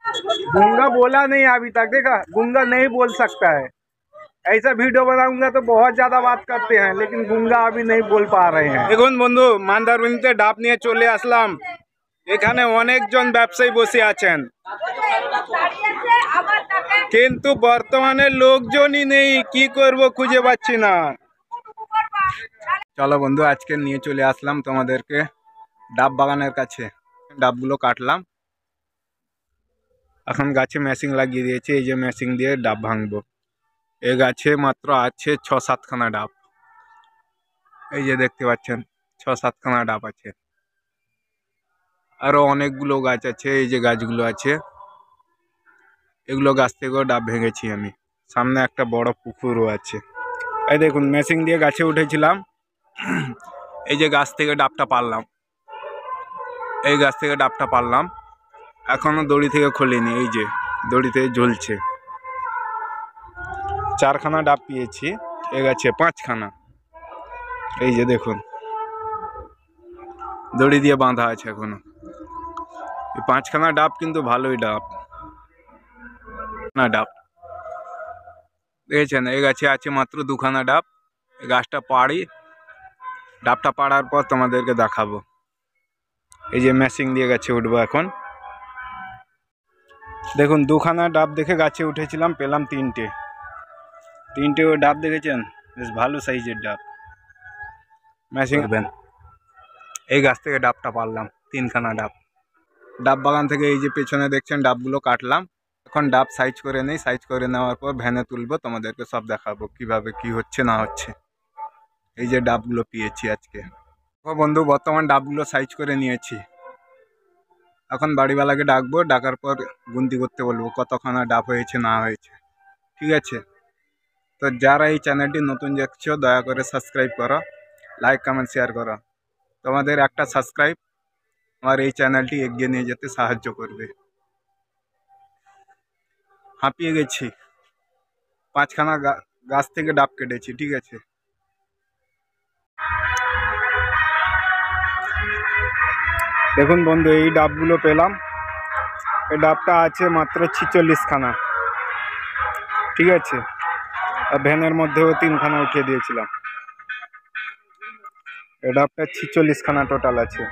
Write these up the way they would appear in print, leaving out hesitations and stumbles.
गूंगा बोला नहीं अभी तक, देखा गूंगा नहीं बोल सकता है। ऐसा वीडियो बनाऊंगा तो बहुत ज्यादा बात करते हैं, लेकिन गूंगा अभी नहीं बोल पा रहे हैं। देखুন বন্ধু, মন্দারমণিতে ডাব নিয়ে চলে আসলাম। এখানে অনেকজন ব্যবসায়ী বসে আছেন, কিন্তু বর্তমানে লোকজনই নেই, কি করব খুঁজে পাচ্ছি না। চলো বন্ধু, আজকে নিয়ে চলে আসলাম তোমাদেরকে ডাব বাগানের কাছে। ডাবগুলো কাটলাম, এখন গাছে মেশিন লাগিয়ে দিয়েছে। এই যে মেশিন দিয়ে ডাব ভাঙবো। এই গাছে মাত্র আছে ৬-৭ খানা ডাব। এই যে দেখতে পাচ্ছেন ৬-৭ খানা ডাব আছে। আরো অনেকগুলো গাছ আছে। এই যে গাছগুলো আছে, এগুলো গাছ থেকেও ডাব ভেঙেছি আমি। সামনে একটা বড় পুকুরও আছে। এই দেখুন, মেশিন দিয়ে গাছে উঠেছিলাম। এই যে গাছ থেকে ডাবটা পারলাম, এই গাছ থেকে ডাবটা পারলাম। এখনো দড়ি থেকে খুলিনি, এই যে দড়ি থেকে ঝুলছে। ৪ খানা ডাব পেয়েছি, এ গাছে ৫ খানা। এই যে দেখুন, দড়ি দিয়ে বাঁধা আছে এখনো। এই ৫ খানা ডাব কিন্তু ভালোই ডাব না ডাব দেখেছেন। এই গাছে আছে মাত্র ২ খানা ডাব। এই গাছটা পাড়ি, ডাবটা পাড়ার পর তোমাদেরকে দেখাবো। এই যে মেশিন দিয়ে গাছে উঠবো এখন। দেখুন, ২ খানা ডাব দেখে গাছে উঠেছিলাম, পেলাম ৩টে। ডাব দেখেছেন, বেশ ভালো সাইজের ডাব। মেশিন এই গাছ থেকে ডাবটা পারলাম, ৩ খানা ডাব। ডাব বাগান থেকে এই যে পেছনে দেখছেন ডাবগুলো কাটলাম। এখন ডাব সাইজ করে নেই, সাইজ করে নেওয়ার পর ভ্যানে তুলবো, তোমাদেরকে সব দেখাবো কিভাবে কি হচ্ছে না হচ্ছে। এই যে ডাবগুলো পেয়েছি আজকে। ও বন্ধু, বর্তমান ডাবগুলো সাইজ করে নিয়েছি। এখন বাড়িওয়ালাকে ডাকবো, ডাকার পর গুনতি করতে বলবো কতখানা ডাব হয়েছে না হয়েছে। ঠিক আছে? তো যারা এই চ্যানেলটি নতুন দেখছো, দয়া করে সাবস্ক্রাইব করো, লাইক কমেন্ট শেয়ার করো। তোমাদের একটা সাবস্ক্রাইব আমার এই চ্যানেলটি এগিয়ে নিয়ে যেতে সাহায্য করবে। হাঁপিয়ে গেছি, ৫ খানা গাছ থেকে ডাব কেটেছি। ঠিক আছে? দেখুন বন্ধু, এই ডাবগুলো পেলাম। এই ডাবটা আছে মাত্র ৪৬ খানা। ঠিক আছে? আর ভ্যানের মধ্যেও ৩ খানা উঠিয়ে দিয়েছিলাম। এই ডাবটা ৪৬ খানা টোটাল আছে।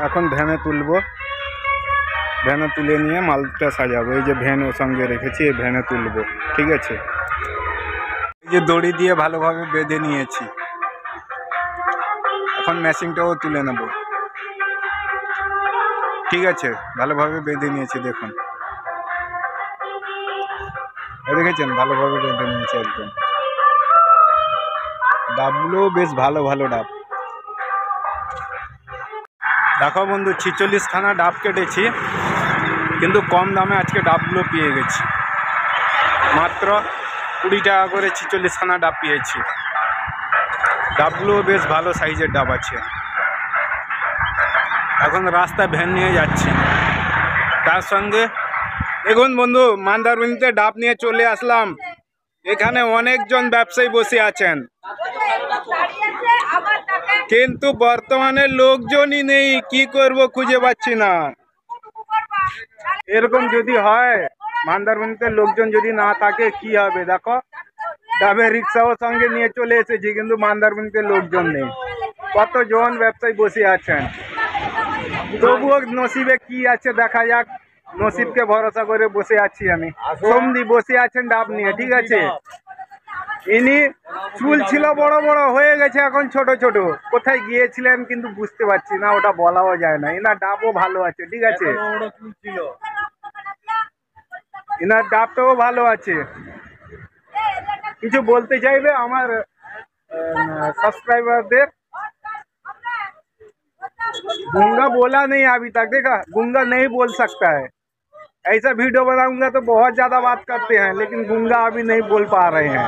এখন ভ্যানে তুলবো, ভ্যানে তুলে নিয়ে মালটা সাজাবো। এই যে ভ্যান ওর সঙ্গে রেখেছি, এই ভ্যানে তুলবো। ঠিক আছে? এই যে দড়ি দিয়ে ভালোভাবে বেঁধে নিয়েছি, এখন মেশিনটাও তুলে নেব। ঠিক আছে? ভালোভাবে বেঁধে নিয়েছি, দেখুন, দেখেছেন, ভালোভাবে বেঁধে নিয়েছি একদম। ডাবগুলো বেশ ভালো ভালো ডাব। দেখো বন্ধু, ৪৬ খানা ডাব কেটেছি, কিন্তু কম দামে আজকে ডাবগুলো পেয়ে গেছি। মাত্র ২০ টাকা করে ৪৬ খানা ডাব পেয়েছি। ডাবগুলো বেশ ভালো সাইজের ডাব আছে। এখন রাস্তায় ভ্যান নিয়ে যাচ্ছি। তার সঙ্গে দেখুন বন্ধু, মন্দারমণিতে ডাব নিয়ে চলে আসলাম। এখানে অনেকজন ব্যবসায়ী বসে আছেন, কিন্তু বর্তমানে লোকজনই নেই, কি করব খুঁজে পাচ্ছি না। এরকম যদি হয়, মন্দারমণিতে লোকজন যদি না থাকে কি হবে? দেখো, ডাবের রিক্সাও সঙ্গে নিয়ে চলে এসেছি, কিন্তু মন্দারমণিতে লোকজন নেই। কতজন ব্যবসায়ী বসে আছেন, তবুও নসিবে কি আছে দেখা যাক। নসিবকে ভরসা করে বসে আছি আমি। সমদি বসে আছেন ডাব নিয়ে। ঠিক আছে? ইনি চুল ছিল বড় বড়, হয়ে গেছে এখন ছোট ছোট। কোথায় গিয়েছিলেন কিন্তু বুঝতে পারছি না, ওটা বলাও যায় না। এনার ডাবও ভালো আছে। ঠিক আছে? এনার ডাবটাও ভালো আছে। কিছু বলতে চাইবে আমার सब्सक्राइबर? गूंगा बोला नहीं अभी तक, देखा गूंगा नहीं बोल सकता है। ऐसा वीडियो बनाऊंगा तो बहुत ज्यादा बात करते हैं, लेकिन गूंगा अभी नहीं बोल पा रहे हैं।